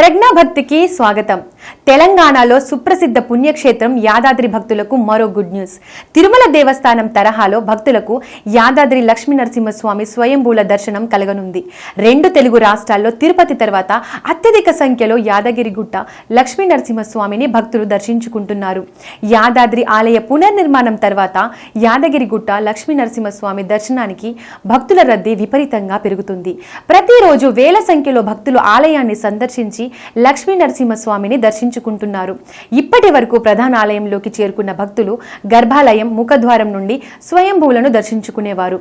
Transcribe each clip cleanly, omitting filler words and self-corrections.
ప్రజ్ఞాభక్తికి స్వాగతం. తెలంగాణలో సుప్రసిద్ధ పుణ్యక్షేత్రం యాదాద్రి భక్తులకు మరో గుడ్ న్యూస్. తిరుమల దేవస్థానం తరహాలో భక్తులకు యాదాద్రి లక్ష్మీ నరసింహస్వామి స్వయంభూల దర్శనం కలగనుంది. రెండు తెలుగు రాష్ట్రాల్లో తిరుపతి తర్వాత అత్యధిక సంఖ్యలో యాదగిరిగుట్ట లక్ష్మీ నరసింహస్వామిని భక్తులు దర్శించుకుంటున్నారు. యాదాద్రి ఆలయ పునర్నిర్మాణం తర్వాత యాదగిరిగుట్ట లక్ష్మీ నరసింహస్వామి దర్శనానికి భక్తుల రద్దీ విపరీతంగా పెరుగుతుంది. ప్రతిరోజు వేల సంఖ్యలో భక్తులు ఆలయాన్ని సందర్శించి లక్ష్మీ నరసింహస్వామిని దర్శించుకుంటున్నారు. ఇప్పటి వరకు ప్రధాన ఆలయంలోకి చేరుకున్న భక్తులు గర్భాలయం ముఖద్వారం నుండి స్వయంభూలను దర్శించుకునేవారు.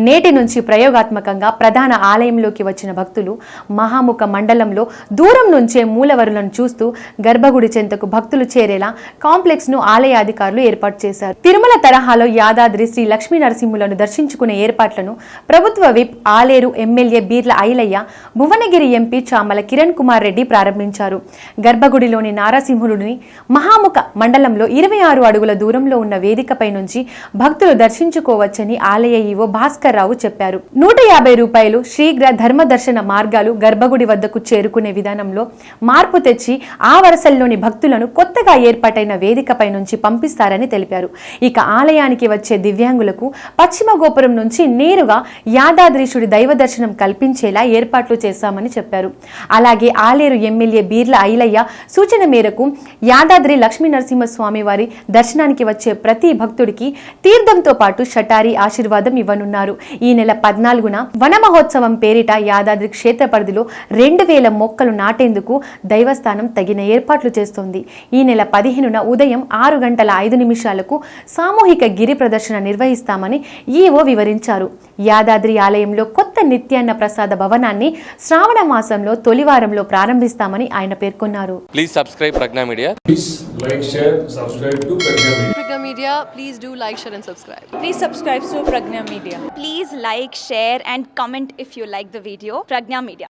నేటి నుంచి ప్రయోగాత్మకంగా ప్రధాన ఆలయంలోకి వచ్చిన భక్తులు మహాముఖ మండలంలో దూరం నుంచే మూలవరులను చూస్తూ గర్భగుడి చెంతకు భక్తులు చేరేలా కాంప్లెక్స్ ను ఆలయ అధికారులు ఏర్పాటు చేశారు. తిరుమల తరహాలో యాదాద్రి శ్రీ లక్ష్మీ నరసింహులను దర్శించుకునే ఏర్పాట్లను ప్రభుత్వ whip Aleru MLA Beerla Ilaiah, Bhuvanagiri MP Chamala Kiran Kumar Reddy ప్రారంభించారు. గర్భగుడిలోని నారసింహుడిని మహాముఖ మండలంలో 26 అడుగుల దూరంలో ఉన్న వేదికపై నుంచి భక్తులు దర్శించుకోవచ్చని ఆలయ ఈవో భాస్కర్ రావు చెప్పారు. 150 రూపాయలు శీఘ్ర ధర్మ దర్శన మార్గాలు గర్భగుడి వద్దకు చేరుకునే విధానంలో మార్పు తెచ్చి ఆ వరుసల్లోని భక్తులను కొత్తగా ఏర్పాటైన వేదికపై నుంచి పంపిస్తారని తెలిపారు. ఇక ఆలయానికి వచ్చే దివ్యాంగులకు పశ్చిమ గోపురం నుంచి నేరుగా యాదాద్రీశుడి దైవ దర్శనం కల్పించేలా ఏర్పాట్లు చేశామని చెప్పారు. అలాగే ఆలేరు ఎమ్మెల్యే బీర్ల ఐలయ్య సూచన మేరకు యాదాద్రి లక్ష్మీ నరసింహస్వామి వారి దర్శనానికి వచ్చే ప్రతి భక్తుడికి తీర్థంతో పాటు షటారీ ఆశీర్వాదం ఇవ్వనున్నారు. ఈ నెల 14న వన మహోత్సవం పేరిట యాదాద్రి క్షేత్ర పరిధిలో 2000 మొక్కలు నాటేందుకు దైవస్థానం తగిన ఏర్పాట్లు చేస్తోంది. ఈ నెల 15న ఉదయం 6:05 సామూహిక గిరి ప్రదర్శన నిర్వహిస్తామని ఈవో వివరించారు. యాదాద్రి ఆలయంలో కొత్త నిత్యాన్న ప్రసాద భవనాన్ని శ్రావణ మాసంలో తొలివారంలో ప్రారంభిస్తామని ఆయన పేర్కొన్నారు. Please subscribe Pragna Media. Please like, share, subscribe to Pragna Media. Pragna Media, please do like, share and subscribe. Please subscribe to Pragna Media. Please like, share and comment if you like the video. Pragna Media.